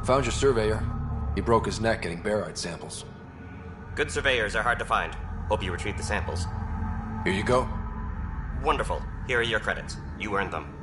Found your surveyor. He broke his neck getting barite samples. Good surveyors are hard to find. Hope you retrieved the samples. Here you go. Wonderful. Here are your credits. You earned them.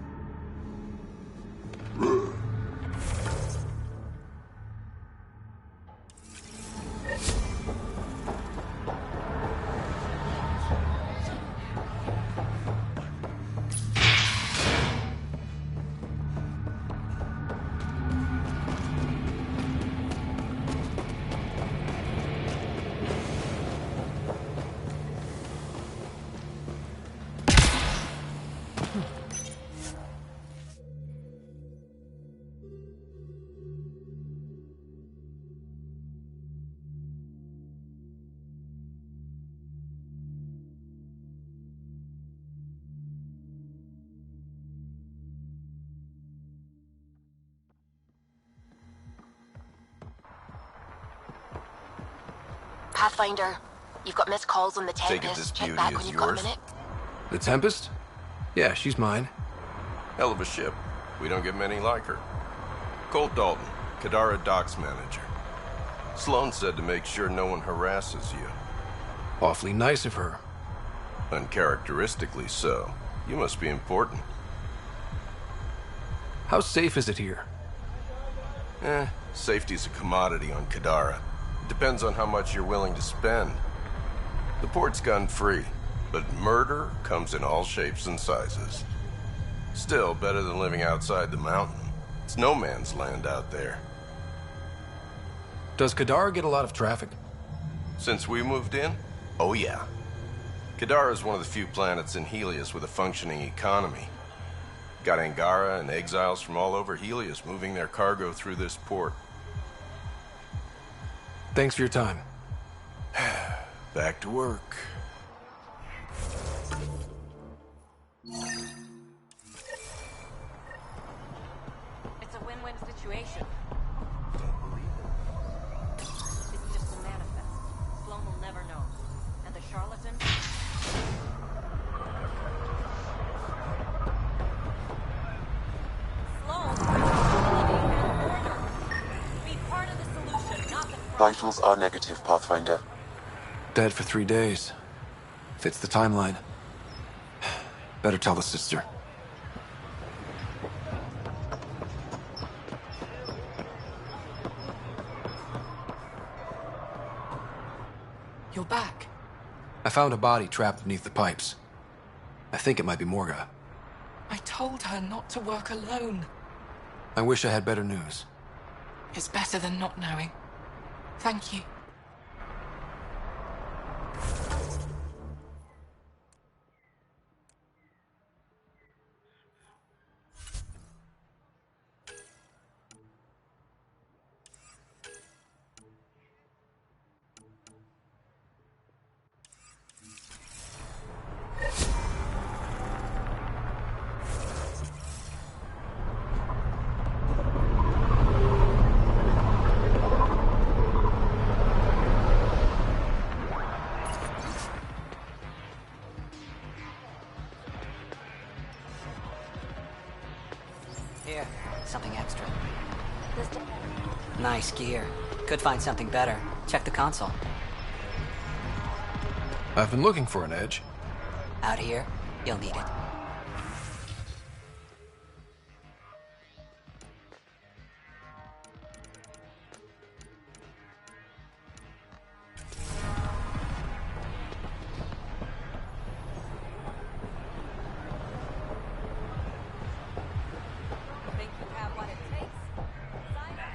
Pathfinder, you've got missed calls on the Take Tempest. it this Check beauty back is when you've got a yours? minute. The Tempest? Yeah, she's mine. Hell of a ship. We don't get many like her. Colt Dalton, Kadara Docks Manager. Sloan said to make sure no one harasses you. Awfully nice of her. Uncharacteristically so. You must be important. How safe is it here? Safety's a commodity on Kadara. Depends on how much you're willing to spend. The port's gun-free, but murder comes in all shapes and sizes. Still, better than living outside the mountain. It's no man's land out there. Does Kadara get a lot of traffic? Since we moved in? Oh yeah. Kadara is one of the few planets in Helios with a functioning economy. Got Angara and exiles from all over Helios moving their cargo through this port. Thanks for your time. Back to work. It's a win-win situation. It's just a manifest. Sloan will never know. And the charlatan? Sloan? Be part of the solution, not the problem. Vitals are negative, Pathfinder. Dead for 3 days. Fits the timeline. Better tell the sister. You're back. I found a body trapped beneath the pipes. I think it might be Morga. I told her not to work alone. I wish I had better news. It's better than not knowing. Thank you. Here, something extra. Nice gear. Could find something better. Check the console. I've been looking for an edge. Out here, you'll need it. Think you have what it takes? Sign up.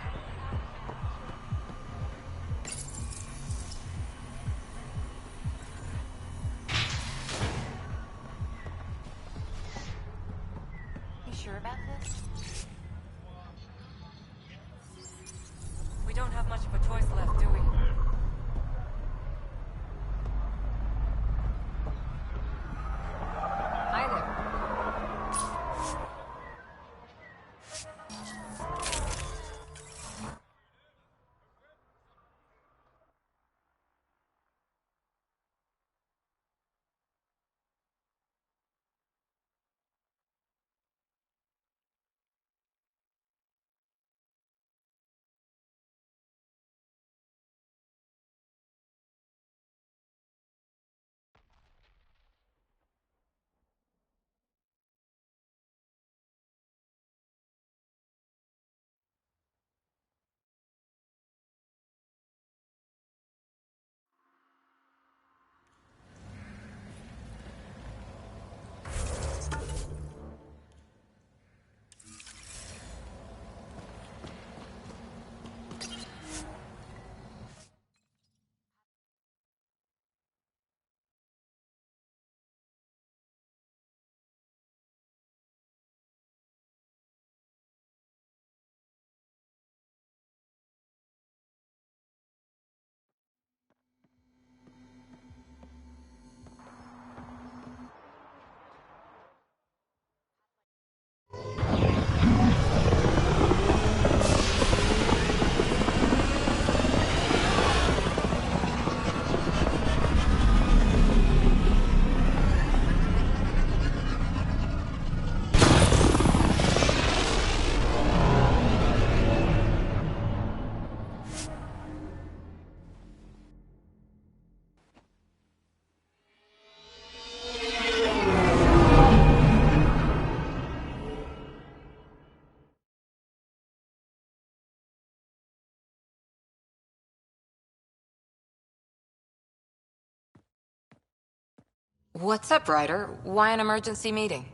What's up, Ryder? Why an emergency meeting?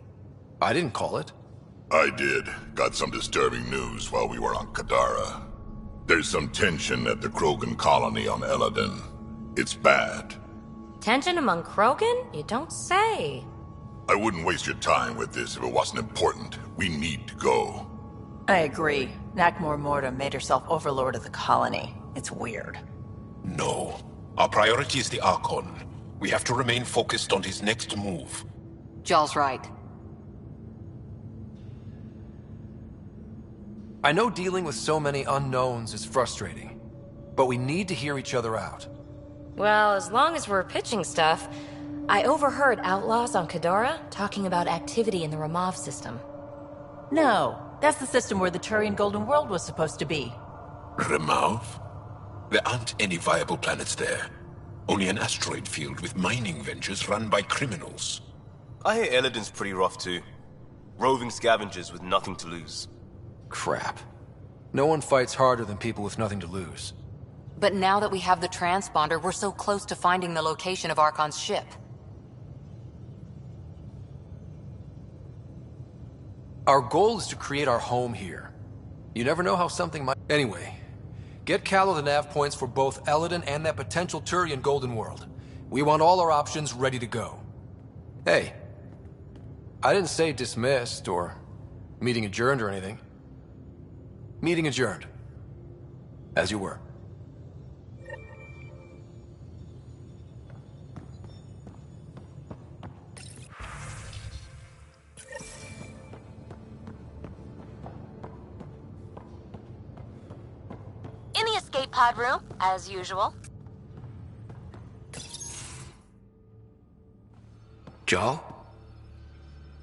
I didn't call it. I did. Got some disturbing news while we were on Kadara. There's some tension at the Krogan colony on Eladon. It's bad. Tension among Krogan? You don't say. I wouldn't waste your time with this if it wasn't important. We need to go. I agree. Nakmor Morta made herself overlord of the colony. It's weird. No. Our priority is the Archon. We have to remain focused on his next move. Jall's right. I know dealing with so many unknowns is frustrating, but we need to hear each other out. Well, as long as we're pitching stuff, I overheard outlaws on Kadara talking about activity in the Ramov system. No, that's the system where the Turian Golden World was supposed to be. Remav? There aren't any viable planets there. Only an asteroid field with mining ventures run by criminals. I hear Eladon's pretty rough too. Roving scavengers with nothing to lose. Crap. No one fights harder than people with nothing to lose. But now that we have the transponder, we're so close to finding the location of Archon's ship. Our goal is to create our home here. You never know how something might... Anyway, get Callow the nav points for both Eladon and that potential Turian Golden World. We want all our options ready to go. Hey, I didn't say dismissed or meeting adjourned or anything. Meeting adjourned. As you were. In the escape pod room, as usual. Jall?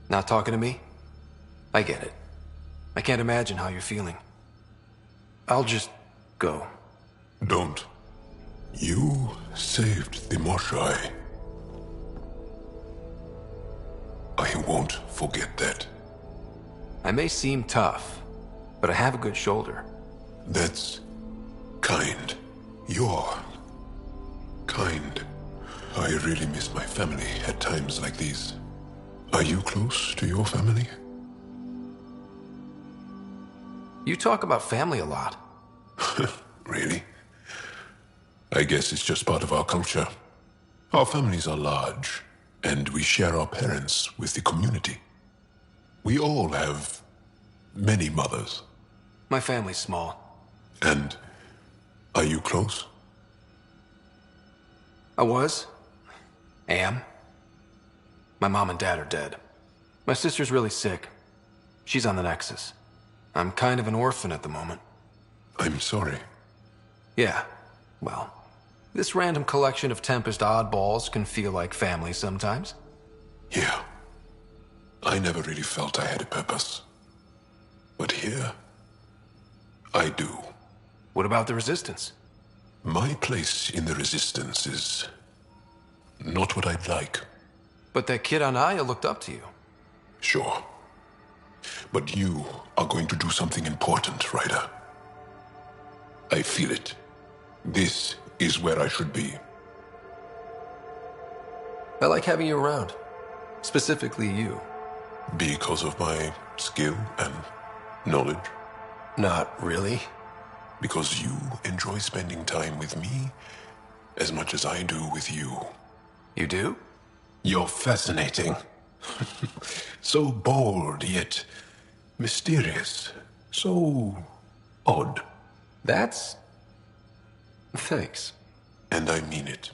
Not talking to me? I get it. I can't imagine how you're feeling. I'll just go. Don't. You saved the Moshai. I won't forget that. I may seem tough, but I have a good shoulder. That's kind. You're kind. I really miss my family at times like these. Are you close to your family? You talk about family a lot. Really? I guess it's just part of our culture. Our families are large, and we share our parents with the community. We all have many mothers. My family's small. And are you close? I was. Am. My mom and dad are dead. My sister's really sick. She's on the Nexus. I'm kind of an orphan at the moment. I'm sorry. Yeah, well, this random collection of Tempest oddballs can feel like family sometimes. Yeah. I never really felt I had a purpose. But here, I do. What about the Resistance? My place in the Resistance is not what I'd like. But that kid on Aya looked up to you. Sure. But you are going to do something important, Ryder. I feel it. This is where I should be. I like having you around. Specifically you. Because of my skill and knowledge? Not really. Because you enjoy spending time with me as much as I do with you. You do? You're fascinating. So bold, yet mysterious. So odd. That's... Thanks. And I mean it.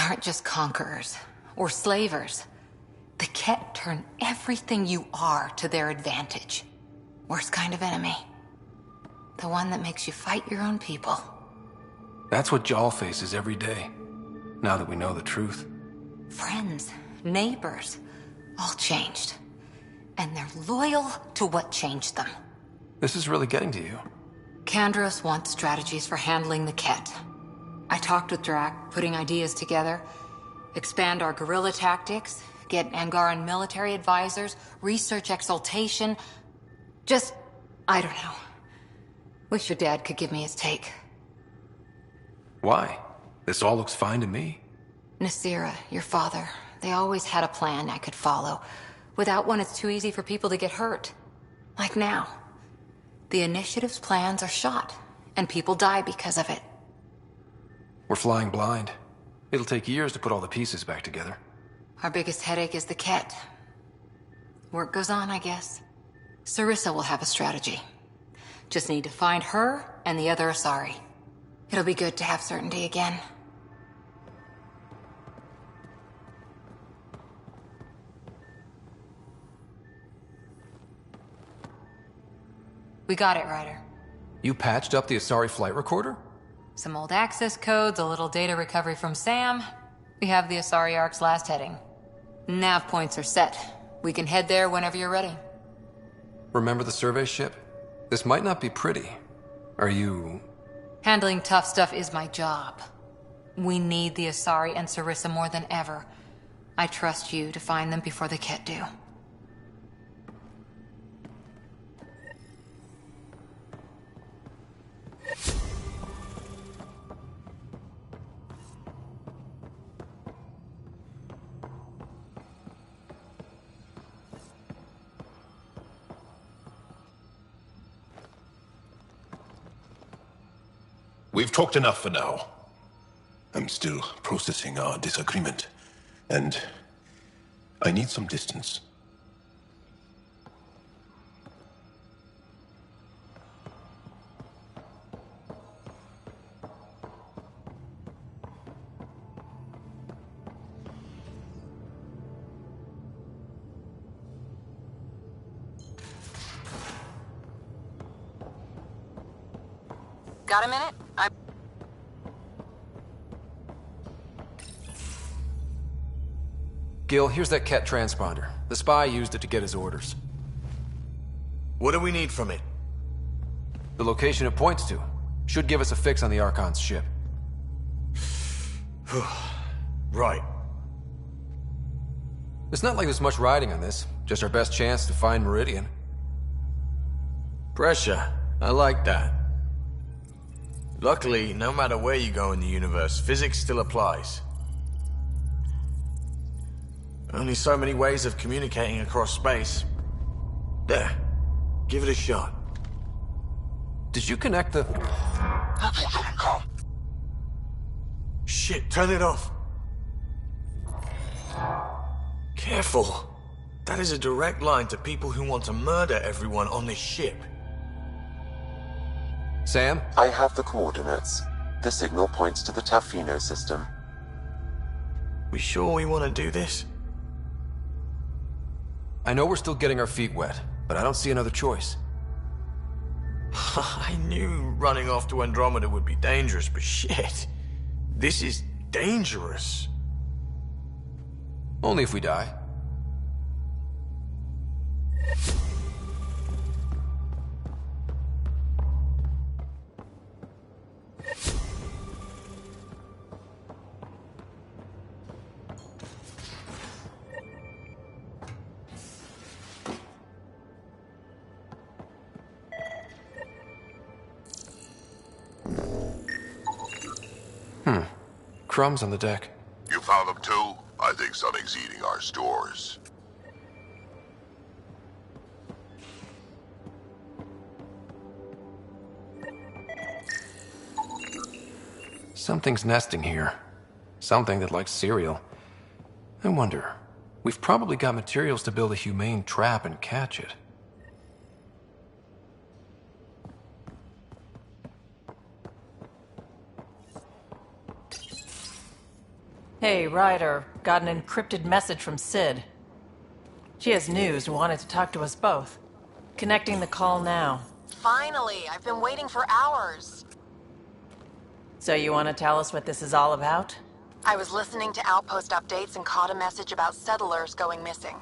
aren't just conquerors or slavers. The Ket turn everything you are to their advantage. Worst kind of enemy. The one that makes you fight your own people. That's what Jaal faces every day, now that we know the truth. Friends, neighbors, all changed. And they're loyal to what changed them. This is really getting to you. Kandros wants strategies for handling the Ket. I talked with Drac, putting ideas together. Expand our guerrilla tactics, get Angaran military advisors, research exaltation. Just, I don't know. Wish your dad could give me his take. Why? This all looks fine to me. Nasira, your father, they always had a plan I could follow. Without one, it's too easy for people to get hurt. Like now. The Initiative's plans are shot, and people die because of it. We're flying blind. It'll take years to put all the pieces back together. Our biggest headache is the Ket. Work goes on, I guess. Sarissa will have a strategy. Just need to find her and the other Asari. It'll be good to have certainty again. We got it, Ryder. You patched up the Asari flight recorder? Some old access codes, a little data recovery from Sam. We have the Asari Ark's last heading. Nav points are set. We can head there whenever you're ready. Remember the survey ship? This might not be pretty. Are you... Handling tough stuff is my job. We need the Asari and Sarissa more than ever. I trust you to find them before the Ket do. We've talked enough for now. I'm still processing our disagreement, and I need some distance. Got a minute? Gil, here's that Ket transponder. The spy used it to get his orders. What do we need from it? The location it points to. Should give us a fix on the Archon's ship. Right. It's not like there's much riding on this. Just our best chance to find Meridian. Pressure. I like that. Luckily, no matter where you go in the universe, physics still applies. Only so many ways of communicating across space. There. Give it a shot. Did you connect the... Shit, turn it off. Careful. That is a direct line to people who want to murder everyone on this ship. Sam? I have the coordinates. The signal points to the Tafino system. We sure we want to do this? I know we're still getting our feet wet, but I don't see another choice. I knew running off to Andromeda would be dangerous, but shit. This is dangerous. Only if we die. Crumbs on the deck. You found them too? I think something's eating our stores. Something's nesting here. Something that likes cereal. I wonder, we've probably got materials to build a humane trap and catch it. Hey, Ryder. Got an encrypted message from Sid. She has news and wanted to talk to us both. Connecting the call now. Finally, I've been waiting for hours. So you want to tell us what this is all about? I was listening to Outpost updates and caught a message about settlers going missing.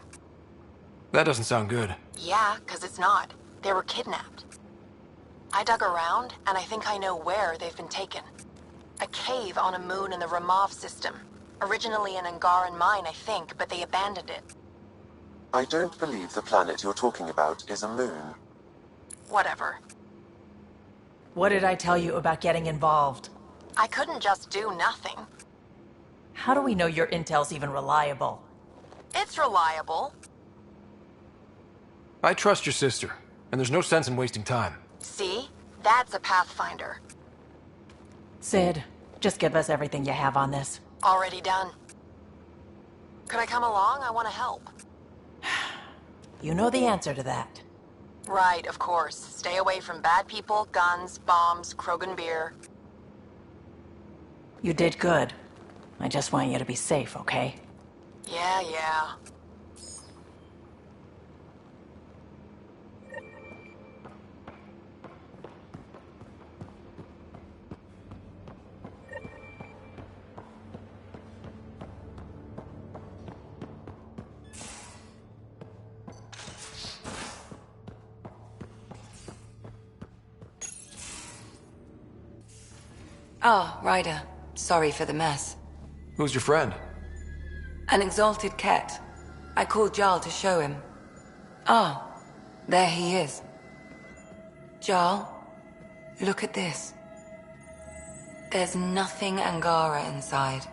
That doesn't sound good. Yeah, 'cause it's not. They were kidnapped. I dug around, and I think I know where they've been taken. A cave on a moon in the Ramov system. Originally an Angaran mine, I think, but they abandoned it. I don't believe the planet you're talking about is a moon. Whatever. What did I tell you about getting involved? I couldn't just do nothing. How do we know your intel's even reliable? It's reliable. I trust your sister, and there's no sense in wasting time. See? That's a Pathfinder. Sid, just give us everything you have on this. Already done. Could I come along? I want to help. You know the answer to that. Right, of course. Stay away from bad people, guns, bombs, Krogan beer. You did good. I just want you to be safe, okay? Yeah. Ah, Ryder. Sorry for the mess. Who's your friend? An exalted cat. I called Jarl to show him. Ah, there he is. Jarl, look at this. There's nothing Angara inside.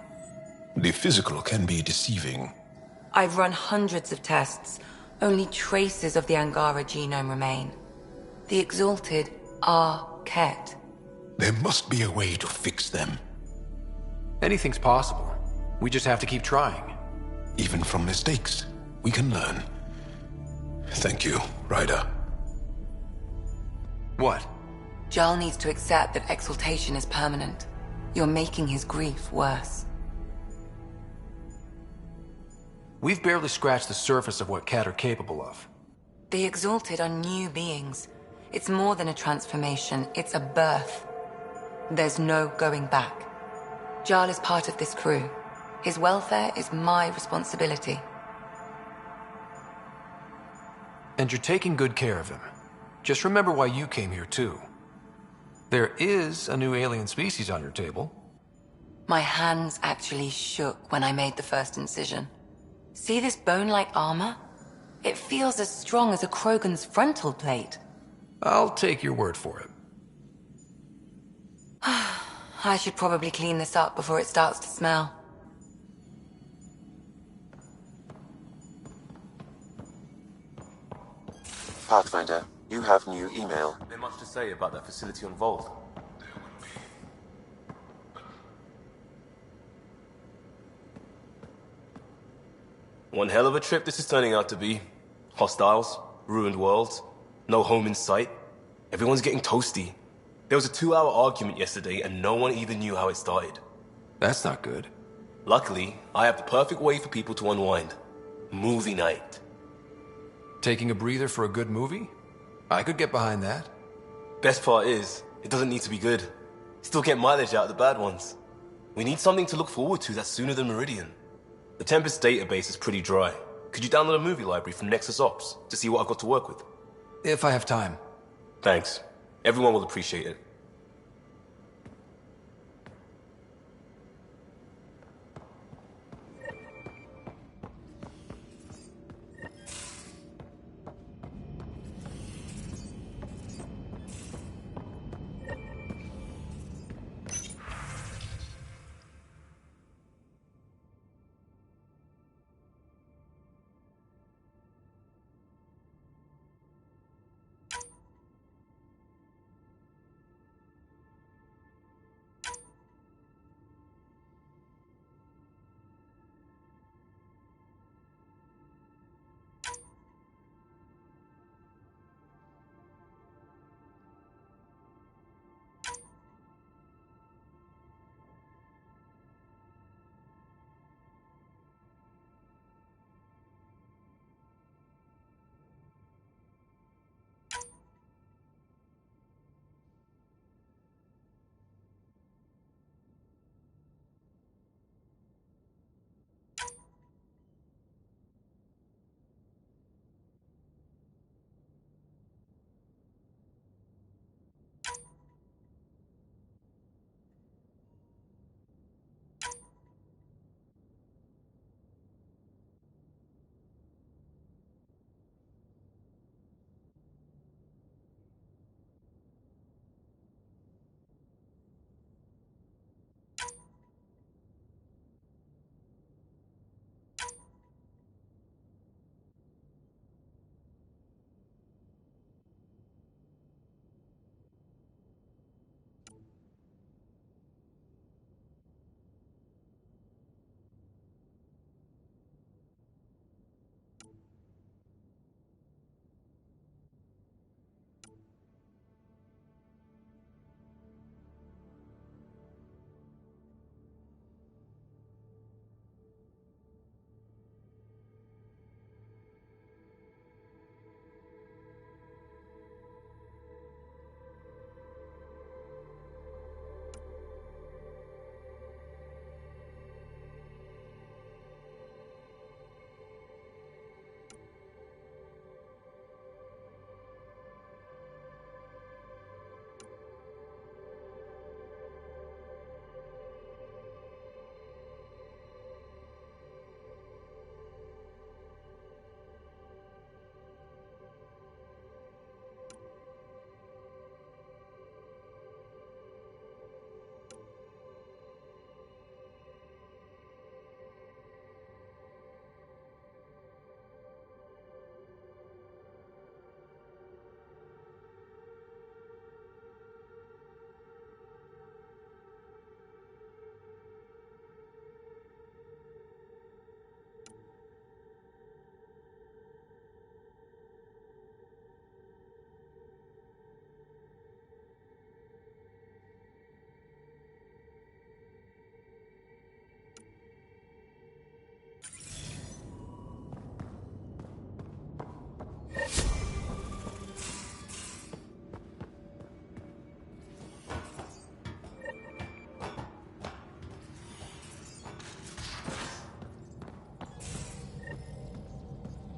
The physical can be deceiving. I've run hundreds of tests. Only traces of the Angara genome remain. The exalted are Ket. There must be a way to fix them. Anything's possible. We just have to keep trying. Even from mistakes, we can learn. Thank you, Ryder. What? Jarl needs to accept that exaltation is permanent. You're making his grief worse. We've barely scratched the surface of what Cat are capable of. The exalted are new beings. It's more than a transformation, it's a birth. There's no going back. Jarl is part of this crew. His welfare is my responsibility. And you're taking good care of him. Just remember why you came here, too. There is a new alien species on your table. My hands actually shook when I made the first incision. See this bone-like armor? It feels as strong as a Krogan's frontal plate. I'll take your word for it. I should probably clean this up before it starts to smell. Pathfinder, you have new email. Is there much to say about that facility on Vault? One hell of a trip this is turning out to be. Hostiles, ruined worlds, no home in sight. Everyone's getting toasty. There was a 2-hour argument yesterday and no one even knew how it started. That's not good. Luckily, I have the perfect way for people to unwind. Movie night. Taking a breather for a good movie? I could get behind that. Best part is, it doesn't need to be good. Still get mileage out of the bad ones. We need something to look forward to that's sooner than Meridian. The Tempest database is pretty dry. Could you download a movie library from Nexus Ops to see what I've got to work with? If I have time. Thanks. Everyone will appreciate it.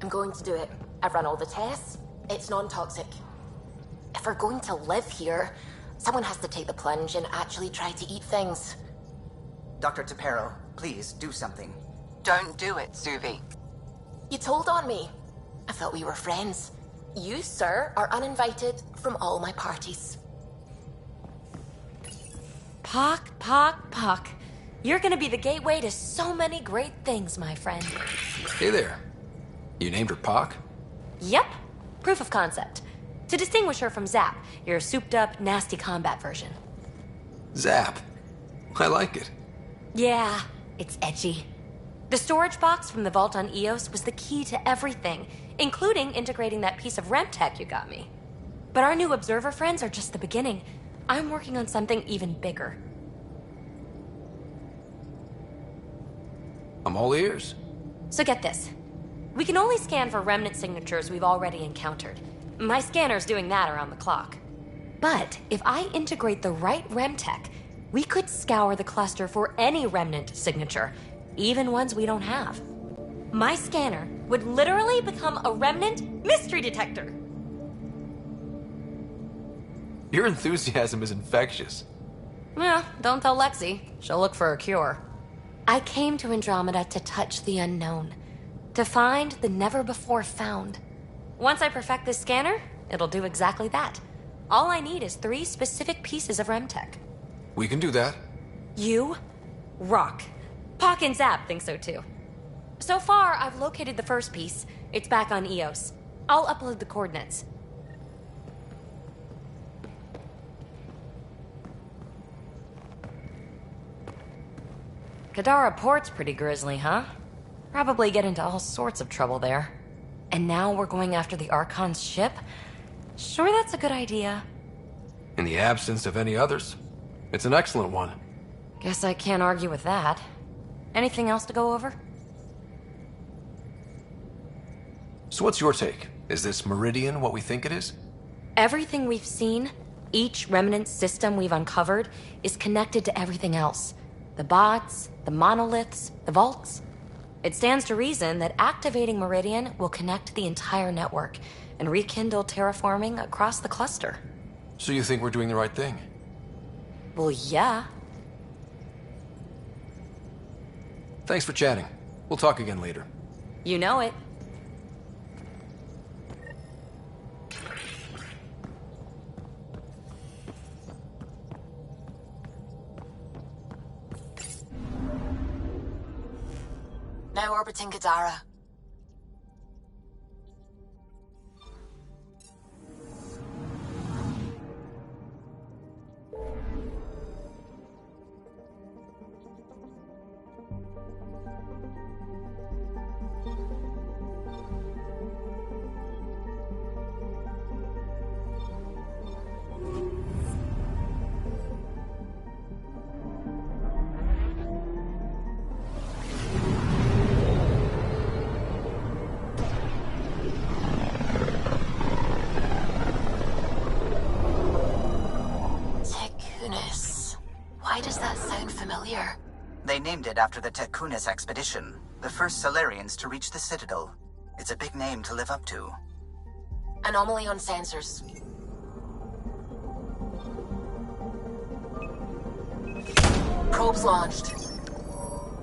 I'm going to do it. I've run all the tests. It's non-toxic. If we're going to live here, someone has to take the plunge and actually try to eat things. Dr. Tapero, please do something. Don't do it, Suvi. You told on me. I thought we were friends. You, sir, are uninvited from all my parties. Pock. You're gonna be the gateway to so many great things, my friend. Hey there. You named her Pac? Yep. Proof of concept. To distinguish her from Zap, your souped-up, nasty combat version. Zap. I like it. Yeah, it's edgy. The storage box from the vault on Eos was the key to everything, including integrating that piece of REM tech you got me. But our new observer friends are just the beginning. I'm working on something even bigger. I'm all ears. So get this. We can only scan for remnant signatures we've already encountered. My scanner's doing that around the clock. But if I integrate the right REM tech, we could scour the cluster for any remnant signature, even ones we don't have. My scanner would literally become a remnant mystery detector. Your enthusiasm is infectious. Yeah, don't tell Lexi. She'll look for a cure. I came to Andromeda to touch the unknown, to find the never-before-found. Once I perfect this scanner, it'll do exactly that. All I need is 3 specific pieces of REMTech. We can do that. You rock. Pock and Zap think so too. So far, I've located the first piece. It's back on Eos. I'll upload the coordinates. Kadara Port's pretty grisly, huh? Probably get into all sorts of trouble there. And now we're going after the Archon's ship? Sure, that's a good idea. In the absence of any others, it's an excellent one. Guess I can't argue with that. Anything else to go over? So what's your take? Is this Meridian what we think it is? Everything we've seen, each remnant system we've uncovered, is connected to everything else. The bots, the monoliths, the vaults. It stands to reason that activating Meridian will connect the entire network and rekindle terraforming across the cluster. So you think we're doing the right thing? Well, yeah. Thanks for chatting. We'll talk again later. You know it. Now orbiting Kadara. Why does that sound familiar? They named it after the Tekunis expedition, the first Solarians to reach the Citadel. It's a big name to live up to. Anomaly on sensors. Probes launched.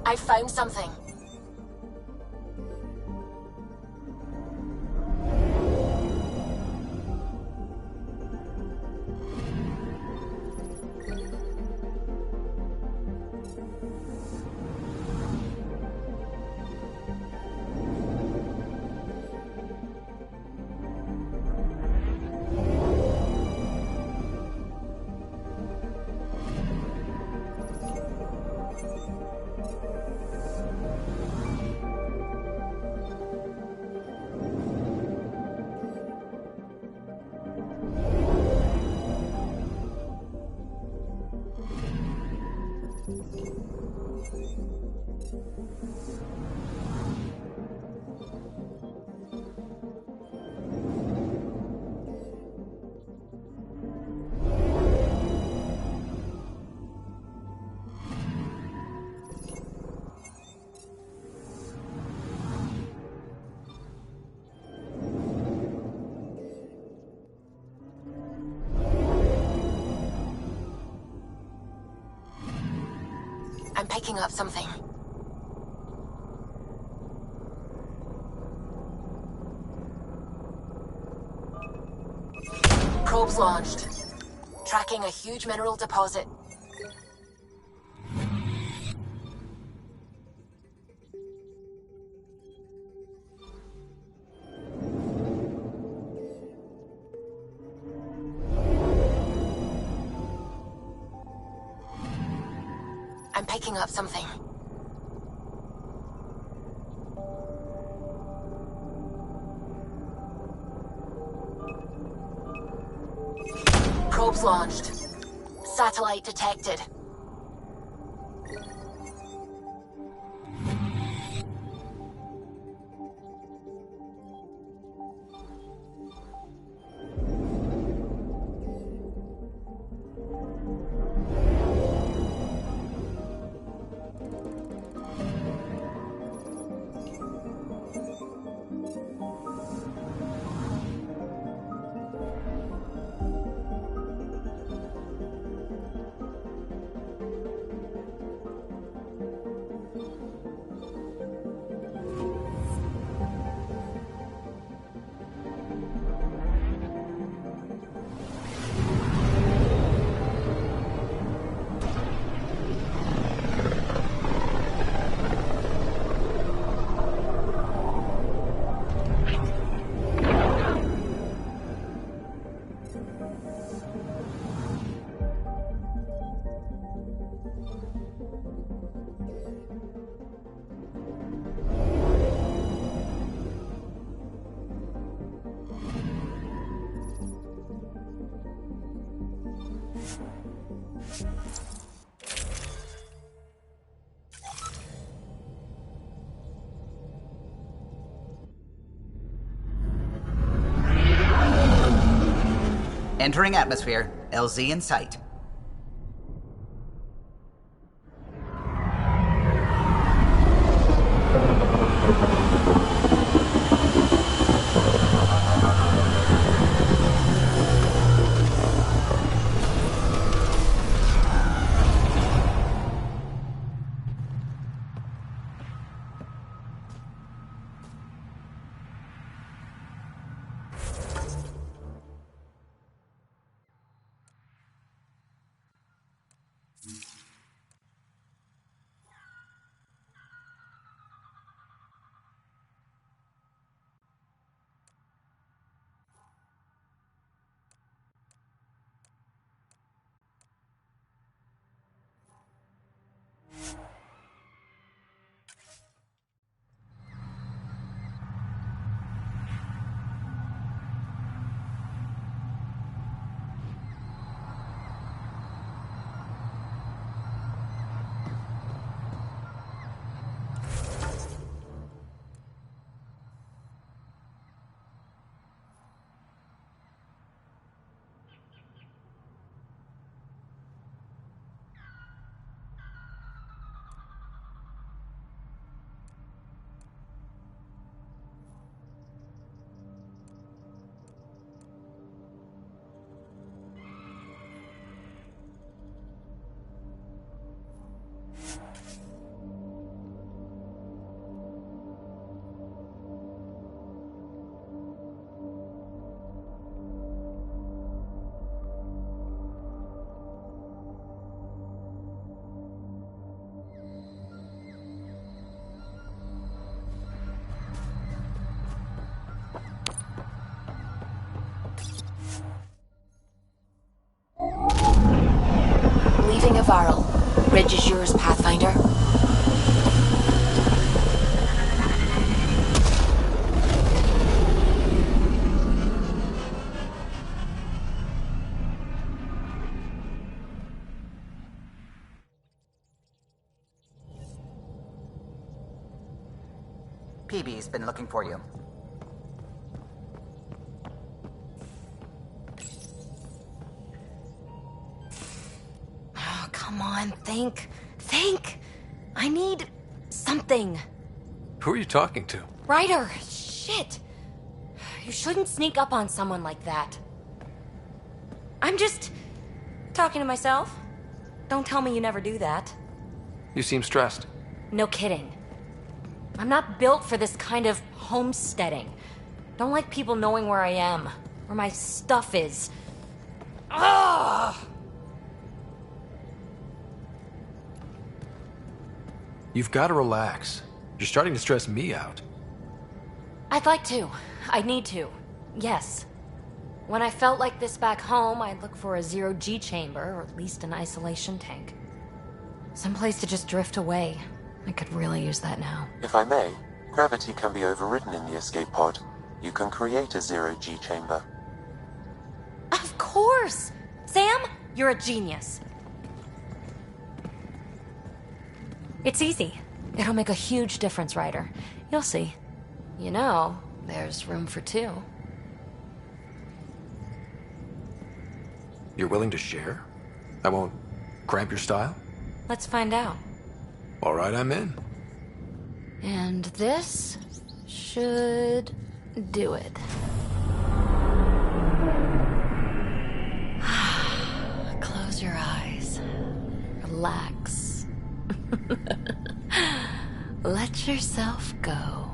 I found something. I'm picking up something. Probes launched. Tracking a huge mineral deposit. I'm picking up something. Probes launched. Satellite detected. Entering atmosphere. LZ in sight. Leaving a viral. Ridge is yours, Pathfinder. PB's been looking for you. Oh, come on, think. Think! I need something. Who are you talking to? Ryder, shit. You shouldn't sneak up on someone like that. I'm just talking to myself. Don't tell me you never do that. You seem stressed. No kidding. I'm not built for this kind of homesteading. Don't like people knowing where I am, where my stuff is. Ugh! You've got to relax. You're starting to stress me out. I'd like to. I need to. Yes. When I felt like this back home, I'd look for a zero-G chamber, or at least an isolation tank. Someplace to just drift away. I could really use that now. If I may, gravity can be overridden in the escape pod. You can create a zero-G chamber. Of course! Sam, you're a genius. It's easy. It'll make a huge difference, Ryder. You'll see. You know, there's room for two. You're willing to share? I won't cramp your style? Let's find out. All right, I'm in. And this should do it. Close your eyes. Relax. Let yourself go.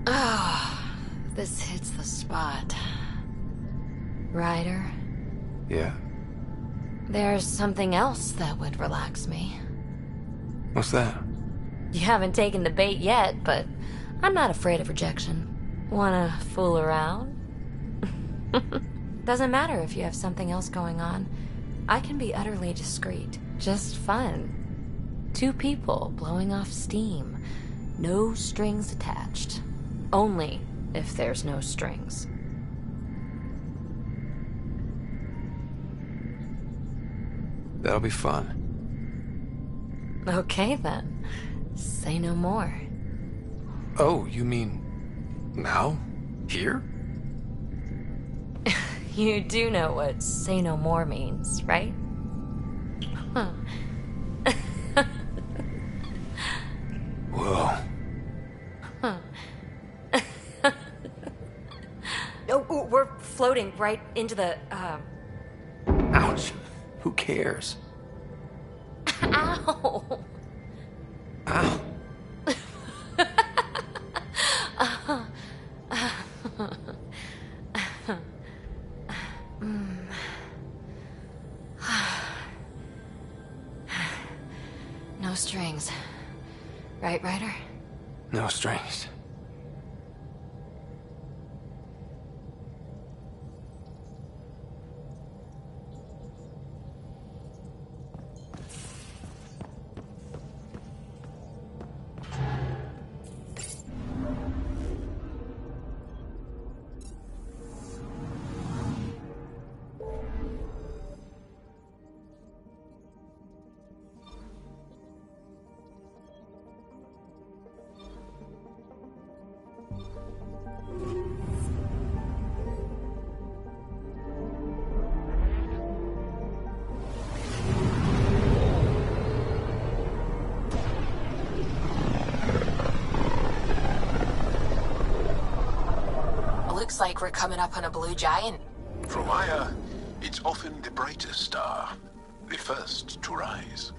Ah, this hits the spot. Ryder? Yeah? There's something else that would relax me. What's that? You haven't taken the bait yet, but I'm not afraid of rejection. Wanna fool around? Doesn't matter if you have something else going on. I can be utterly discreet. Just fun. Two people blowing off steam. No strings attached. Only if there's no strings. That'll be fun. Okay then. Say no more. Oh, you mean now? Here? You do know what say no more means, right? Huh. Whoa. Huh. Oh, we're floating right into the, Ouch. Who cares? Ow! Ow. No strings. Right, Ryder? No strings. Looks like we're coming up on a blue giant. From Aya, it's often the brightest star, the first to rise.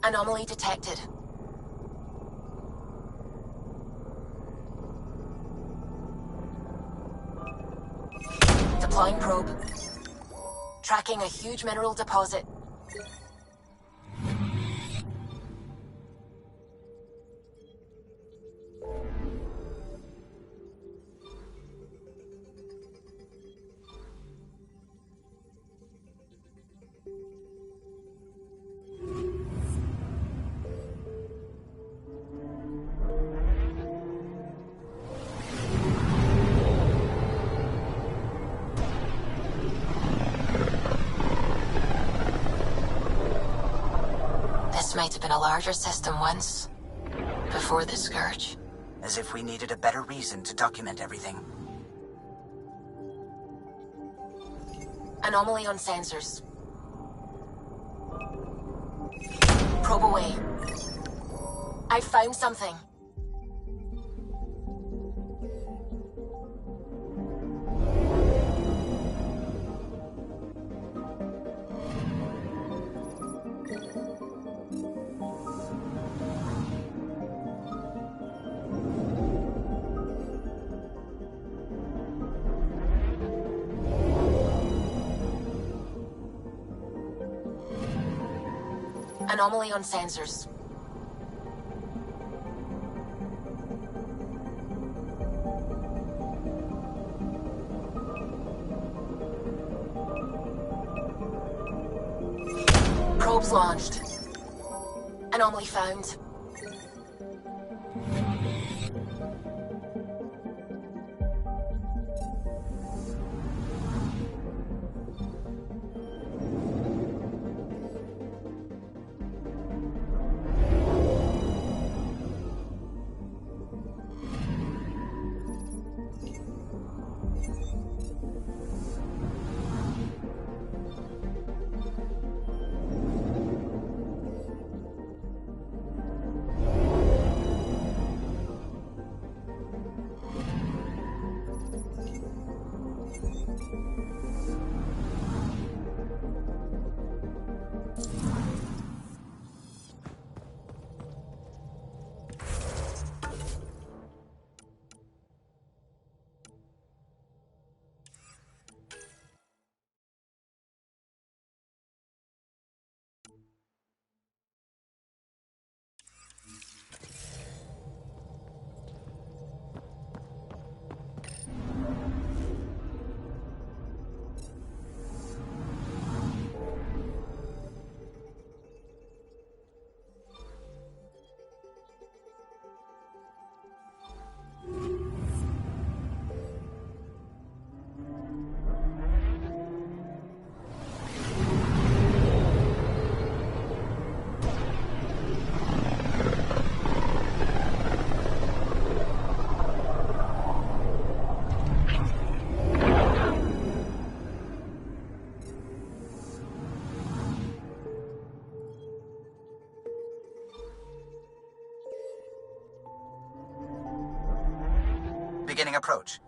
Anomaly detected. Deploying probe. Tracking a huge mineral deposit. This might have been a larger system once, before the Scourge. As if we needed a better reason to document everything. Anomaly on sensors. Probe away. I found something. Anomaly on sensors. Probes launched. Anomaly found. Beginning approach.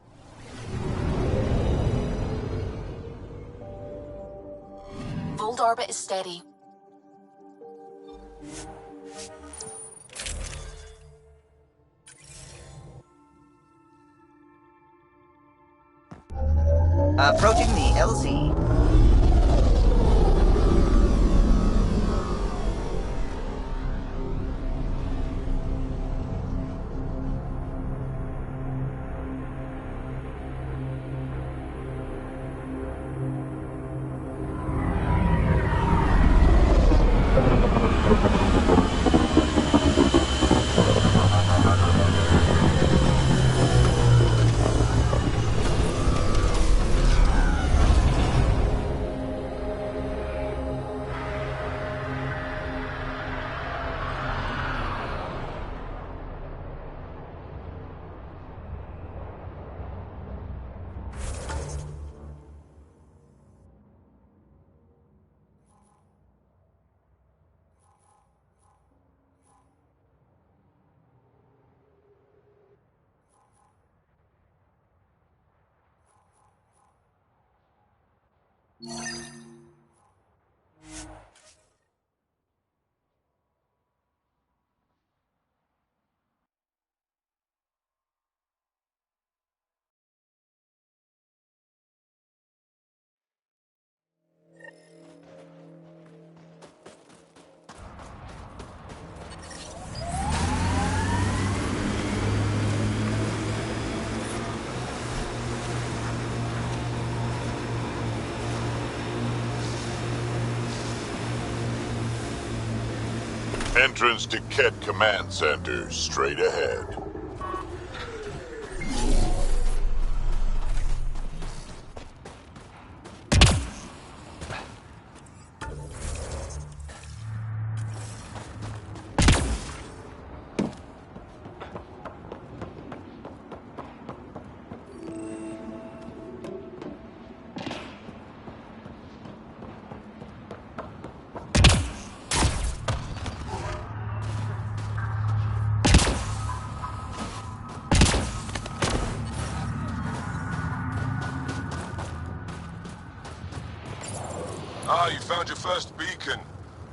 Volt orbit is steady. Approaching the LZ. Entrance to Ket Command Center, straight ahead. Ah, you found your first beacon.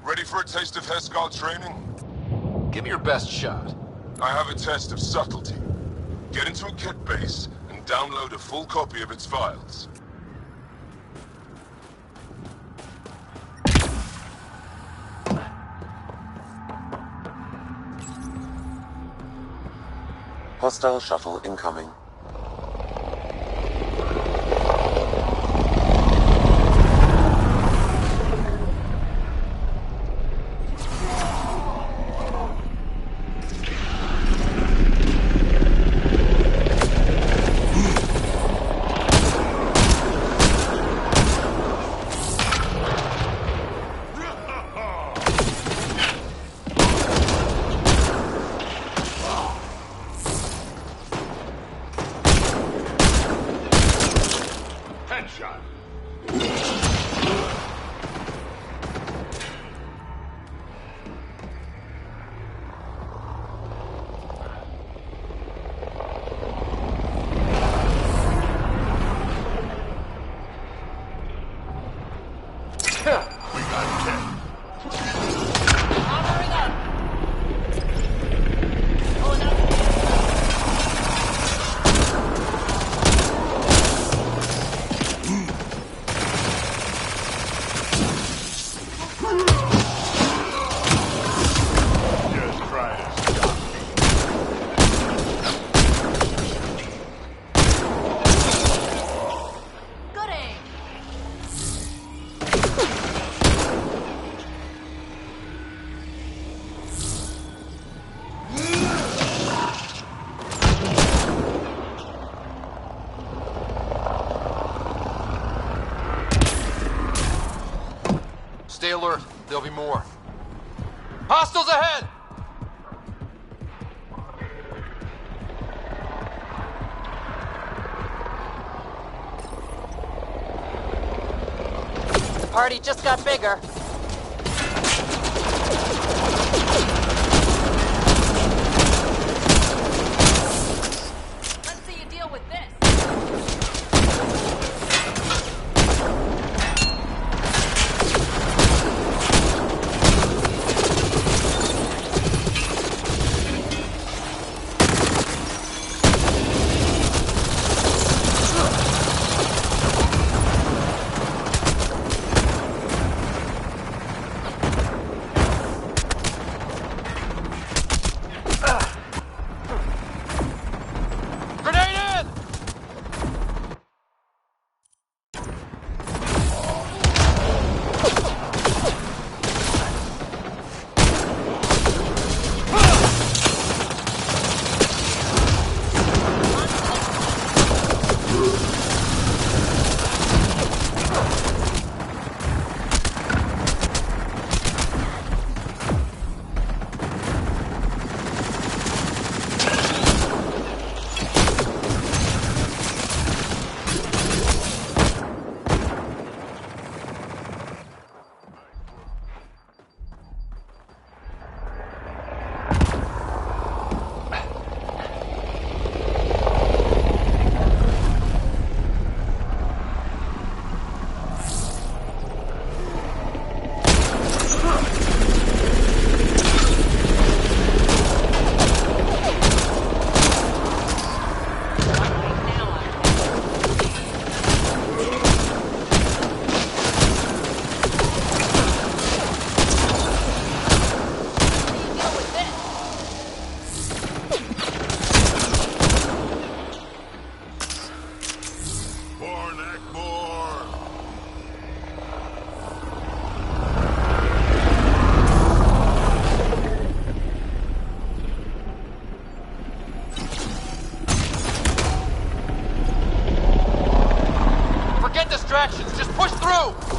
Ready for a taste of Heskar training? Give me your best shot. I have a test of subtlety. Get into a Ket base and download a full copy of its files. Hostile shuttle incoming. Stay alert. There'll be more. Hostiles ahead! The party just got bigger. Let's see you deal with this. Push through!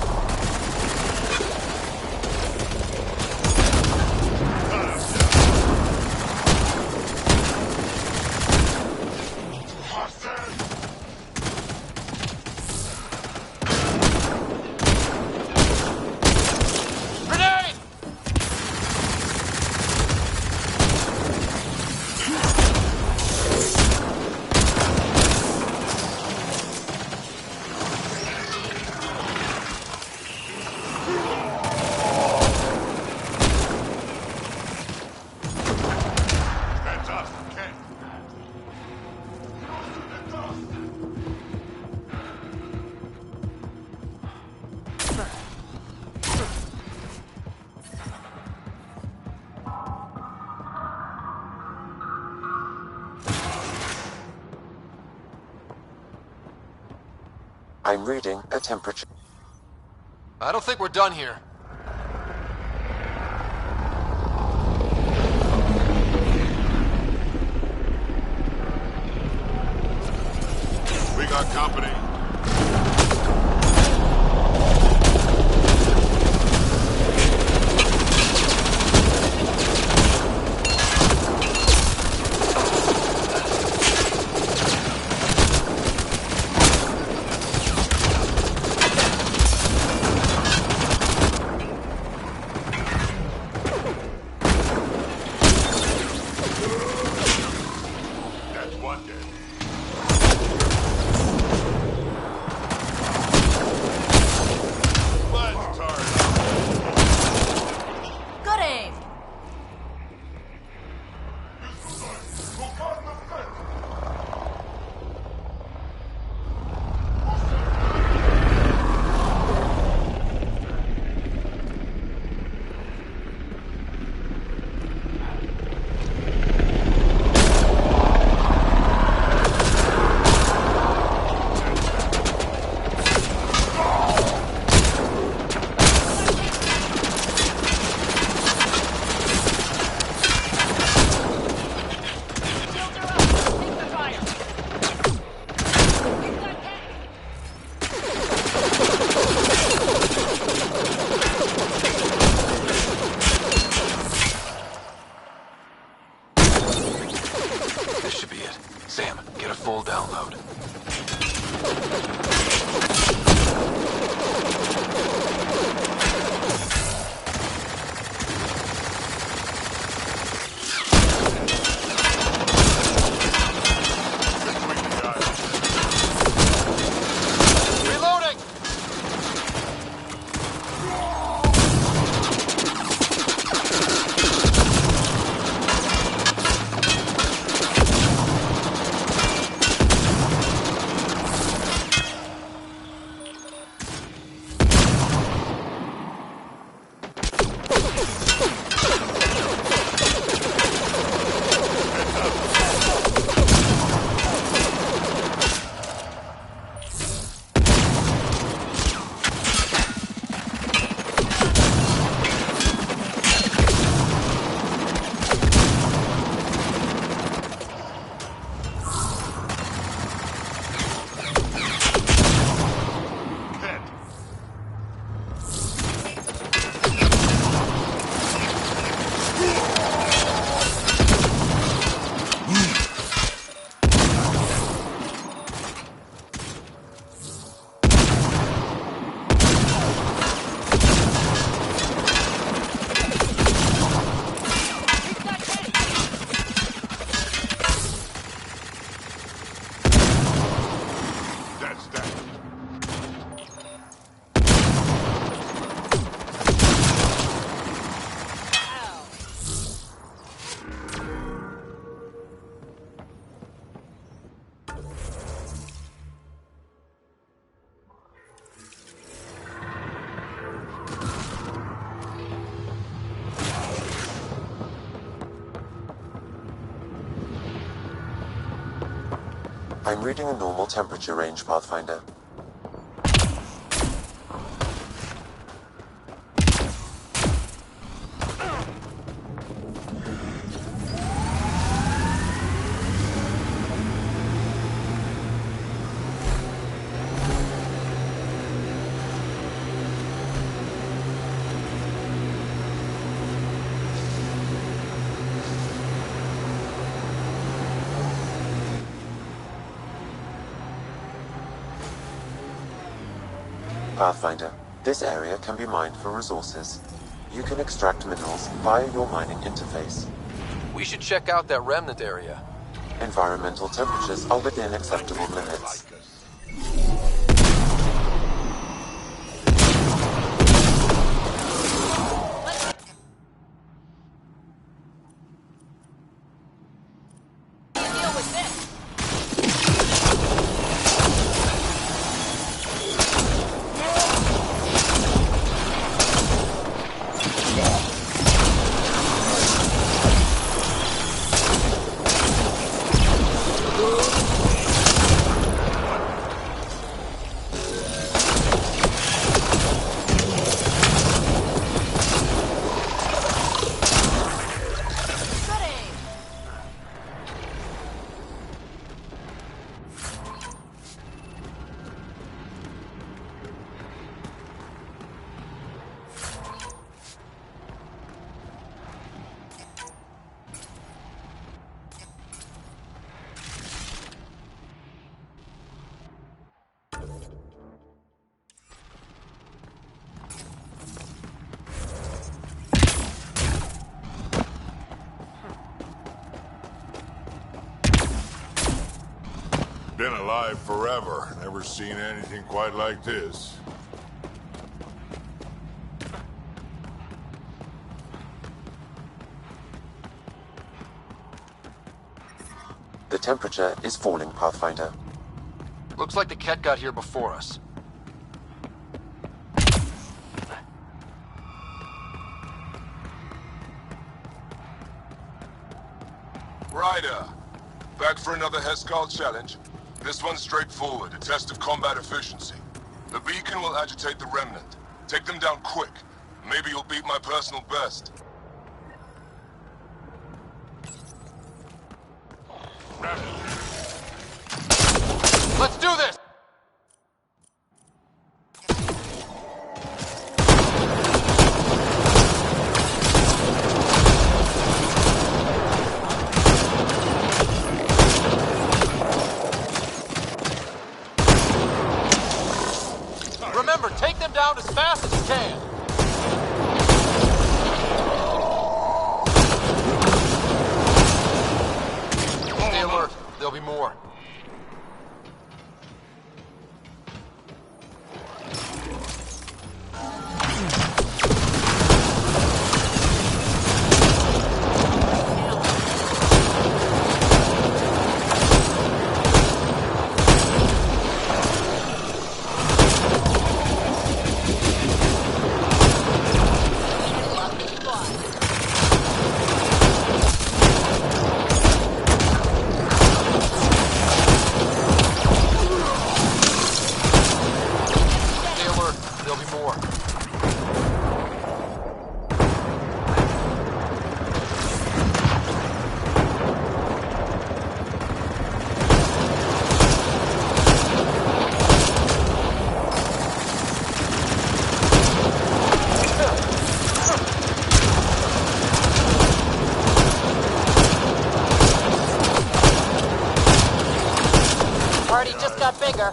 I'm reading a temperature. I don't think we're done here. We got company. Good aim. This should be it. Sam, get a full download. Reloading! I'm reading a normal temperature range, Pathfinder. Pathfinder, this area can be mined for resources. You can extract minerals via your mining interface. We should check out that remnant area. Environmental temperatures are within acceptable limits. Been alive forever. Never seen anything quite like this. The temperature is falling, Pathfinder. Looks like the Ket got here before us. Ryder, back for another Heskal challenge? This one's straightforward, a test of combat efficiency. The beacon will agitate the remnant. Take them down quick. Maybe you'll beat my personal best. Let's do this! Remember, take them down as fast as you can. Stay alert. There'll be more. Got bigger.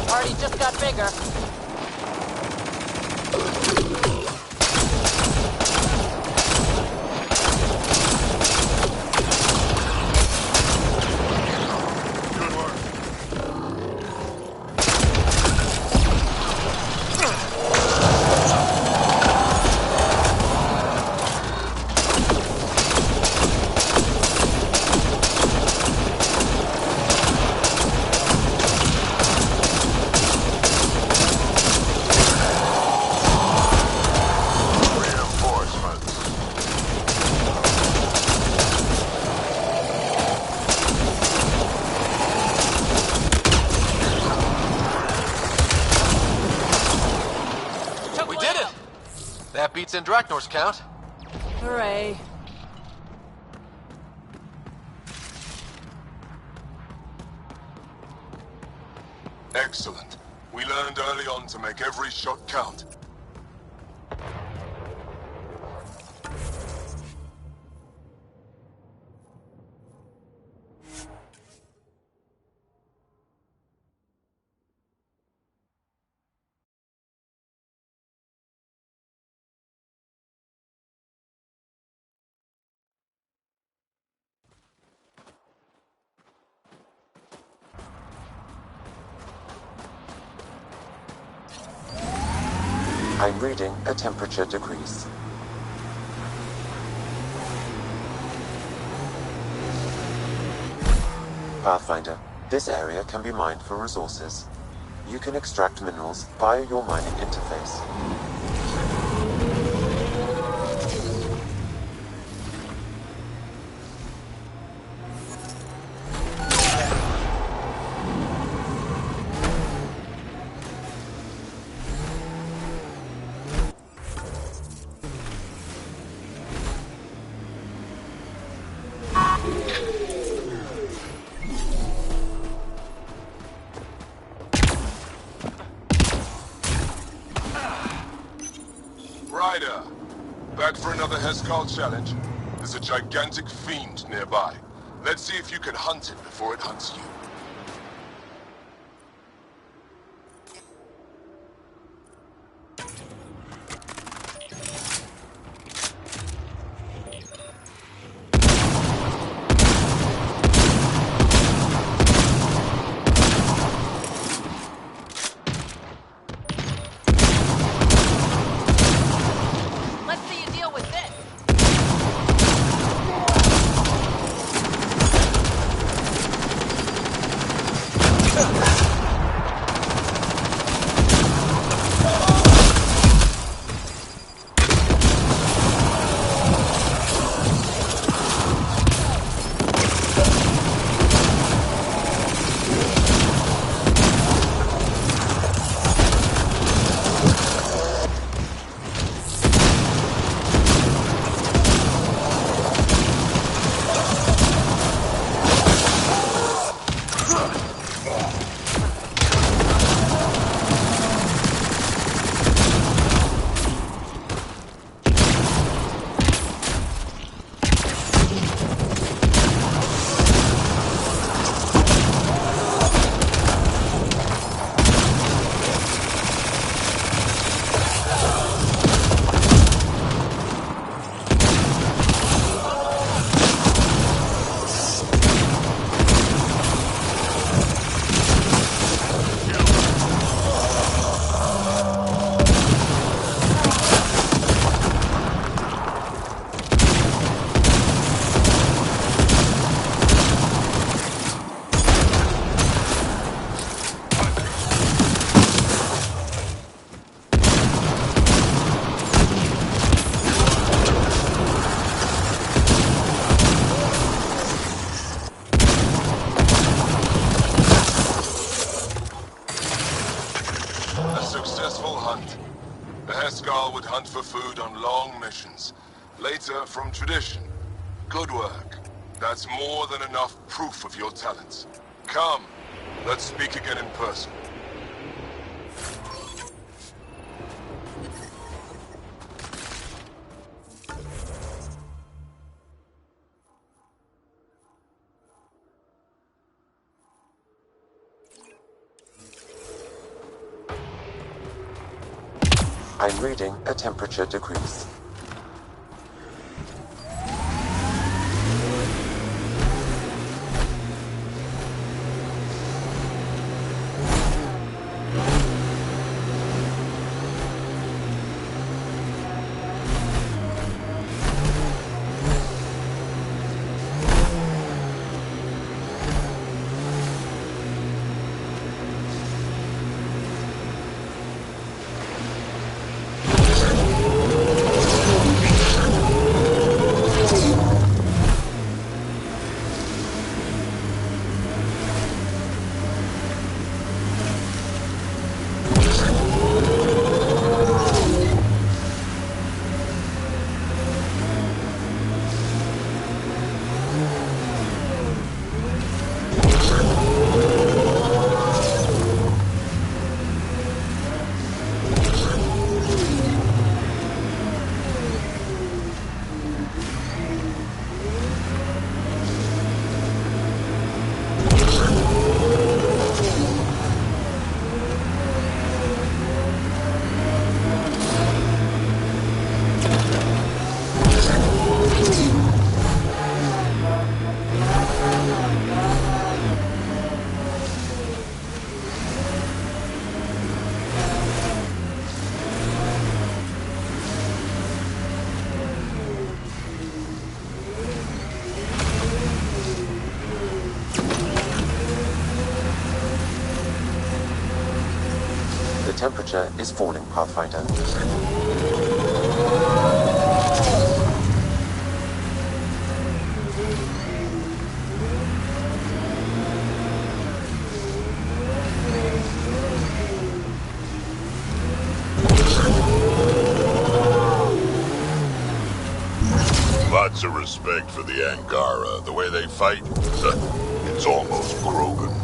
Party just got bigger. That beats Andraknor's count. Hooray. Excellent. We learned early on to make every shot count. I'm reading a temperature decrease. Pathfinder, this area can be mined for resources. You can extract minerals via your mining interface. Ryder, back for another Heskal challenge? There's a gigantic fiend nearby. Let's see if you can hunt it before it hunts you. Let's see you deal with this. A successful hunt. The Heskal would hunt for food on long missions. Later, from tradition. Good work. That's more than enough proof of your talents. Come, let's speak again in person. I'm reading a temperature decrease. temperature is falling, Pathfinder. Lots of respect for the Angara. The way they fight, it's almost Krogan.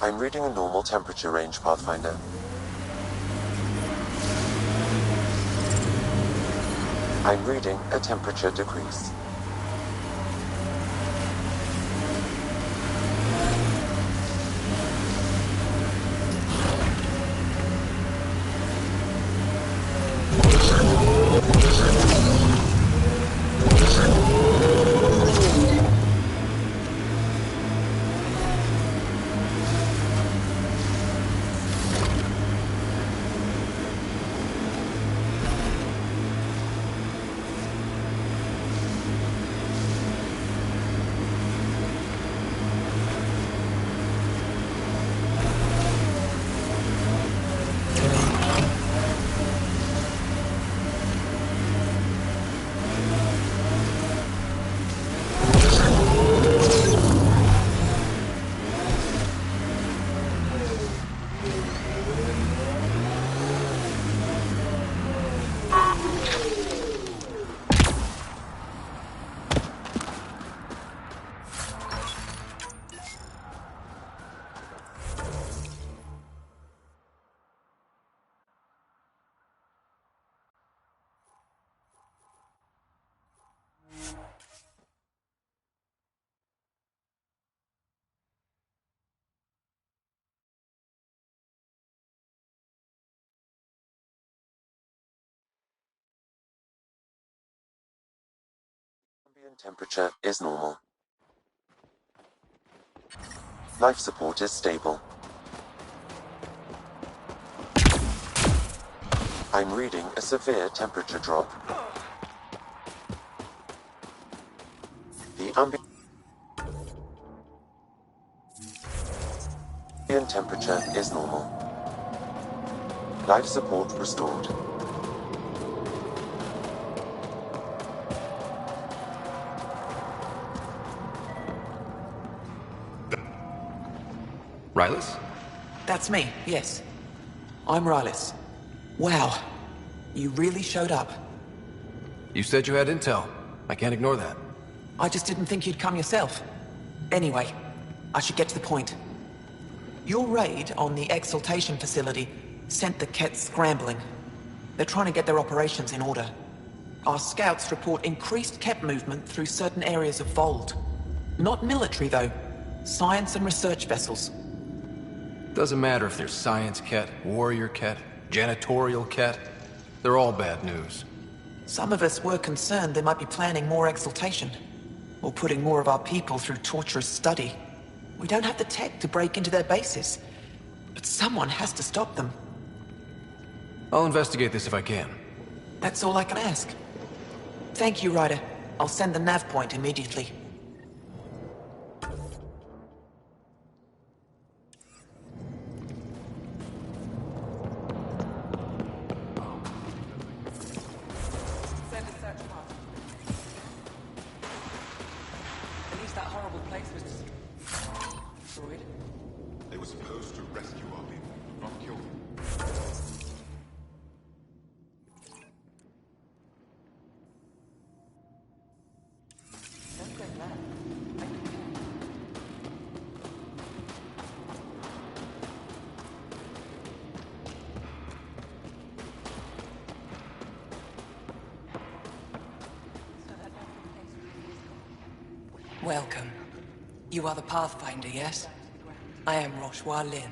I'm reading a normal temperature range, Pathfinder. I'm reading a temperature decrease. Ambient temperature is normal. Life support is stable. I'm reading a severe temperature drop. The ambient temperature is normal. Life support restored. Rylas? That's me, yes. I'm Rylas. Wow. You really showed up. You said you had intel. I can't ignore that. I just didn't think you'd come yourself. Anyway, I should get to the point. Your raid on the exaltation facility sent the Kett scrambling. They're trying to get their operations in order. Our scouts report increased Kett movement through certain areas of Vold. Not military, though. Science and research vessels. Doesn't matter if they're science Kett, warrior Kett, janitorial Kett. They're all bad news. Some of us were concerned they might be planning more exaltation. Or putting more of our people through torturous study. We don't have the tech to break into their bases. But someone has to stop them. I'll investigate this if I can. That's all I can ask. Thank you, Ryder. I'll send the nav point immediately. Send a search party. At least that horrible place was destroyed. They were supposed to rescue our people, not kill them. Don't go mad. Welcome. You are the Pathfinder, yes? I am Roshua Lin.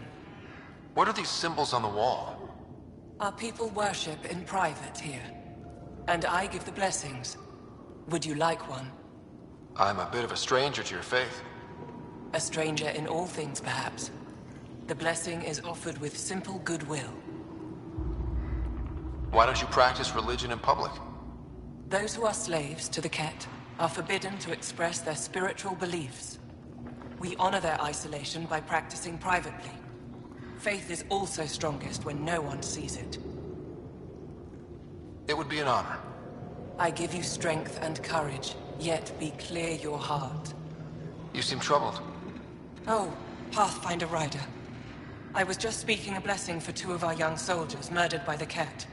What are these symbols on the wall? Our people worship in private here. And I give the blessings. Would you like one? I'm a bit of a stranger to your faith. A stranger in all things, perhaps. The blessing is offered with simple goodwill. Why don't you practice religion in public? Those who are slaves to the Ket are forbidden to express their spiritual beliefs. We honor their isolation by practicing privately. Faith is also strongest when no one sees it. It would be an honor. I give you strength and courage, yet be clear your heart. You seem troubled. Oh, Pathfinder Ryder. I was just speaking a blessing for 2 of our young soldiers murdered by the Ket.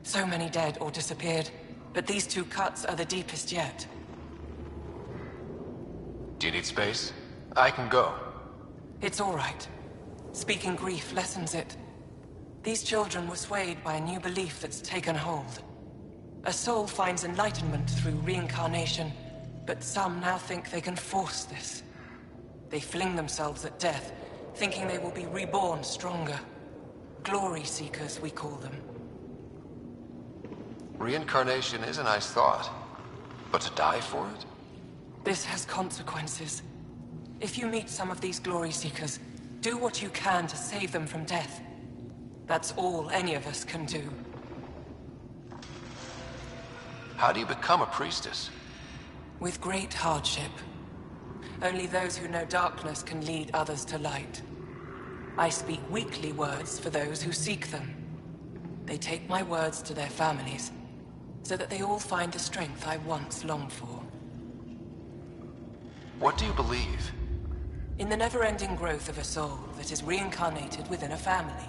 So many dead or disappeared, but these 2 cuts are the deepest yet. Do you need space? I can go. It's all right. Speaking grief lessens it. These children were swayed by a new belief that's taken hold. A soul finds enlightenment through reincarnation, but some now think they can force this. They fling themselves at death, thinking they will be reborn stronger. Glory seekers, we call them. Reincarnation is a nice thought, but to die for it? This has consequences. If you meet some of these glory seekers, do what you can to save them from death. That's all any of us can do. How do you become a priestess? With great hardship. Only those who know darkness can lead others to light. I speak weekly words for those who seek them. They take my words to their families, so that they all find the strength I once longed for. What do you believe? In the never-ending growth of a soul that is reincarnated within a family.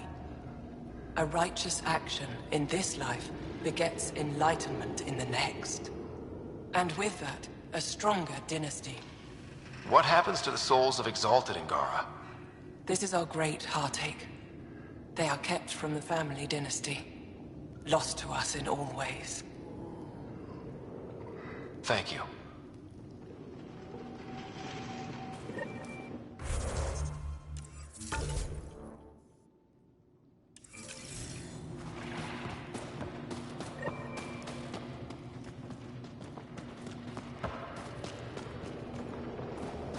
A righteous action in this life begets enlightenment in the next. And with that, a stronger dynasty. What happens to the souls of exalted Angara? This is our great heartache. They are kept from the family dynasty. Lost to us in all ways. Thank you.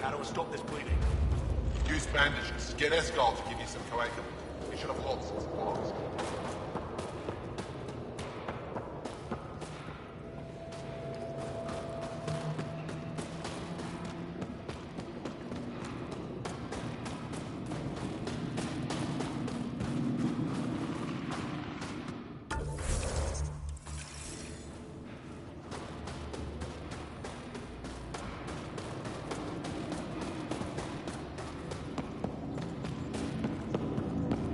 How do we stop this bleeding? Use bandages. Get Escal to give you some coagulants. You should have lots of supplies.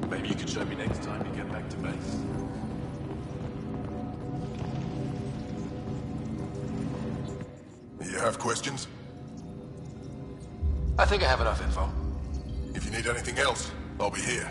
Maybe you could show me next time you get back to base. You have questions? I think I have enough info. If you need anything else, I'll be here.